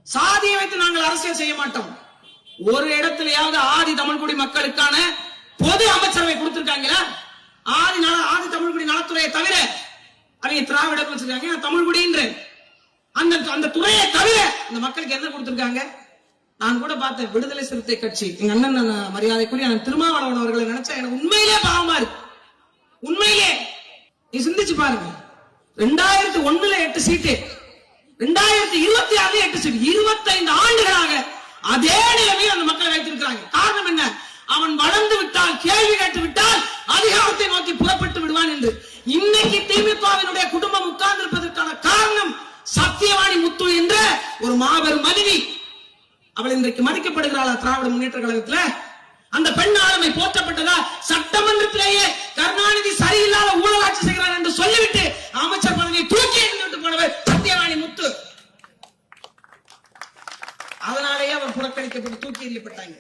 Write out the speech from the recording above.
சாதியை வைத்து நாங்கள் அரசியல் செய்ய மாட்டோம். ஒரு இடத்திலேயாவது ஆதி தமிழ்குடி மக்களுக்கான பொது அமைச்சரவை கொடுத்திருக்காங்களா? ஆதி தமிழ்குடி நலத்துறையை தவிர அவங்க திராவிடர் வச்சிருக்காங்க, தமிழ்குடின்ற அந்த துறையை தவிர இந்த மக்களுக்கு என்ன கொடுத்திருக்காங்க? நான் கூட பார்த்தேன், விடுதலை சிறுத்தை கட்சி எங்க அண்ணன் மரியாதைக்குரிய திருமாவளவன் அவர்களை நினைச்சா எனக்கு உண்மையிலே பாவமா இருக்கு. உண்மையிலே நீ சிந்திச்சு பாருங்க. 2001 8 சீட்டு, 2026 8 சீட்டு, 25 ஆண்டுகளாக அதே நிலைமையில் அந்த மக்களை வைத்திருக்கிறாங்க. காரணம் என்ன? அவன் வளர்ந்து விட்டால், கேள்வி கேட்டு விட்டால் அதிகாரத்தை நோக்கி புறப்பட்டு விடுவான் என்று. இன்னைக்கு திமுகவினுடைய குடும்பம் உட்கார்ந்து இருப்பதற்கான காரணம் சத்தியவாணி முத்து என்ற ஒரு மாபெரும் மனிதி. அவள் இன்றைக்கு மதிக்கப்படுகிறாளா திராவிட முன்னேற்ற கழகத்துல? அந்த பெண் ஆளுமை போற்றப்பட்டதா? சட்டமன்றத்திலேயே கருணாநிதி சரியில்லாத ஊழலாட்சி செய்கிறார் என்று சொல்லிவிட்டு அமைச்சர் பதவியை தூக்கி எறிந்துவிட்டு போனவர் சத்தியவாணி முத்து. அதனாலேயே அவர் புறக்கணிக்கப்பட்டு தூக்கி எறியப்பட்டாங்க.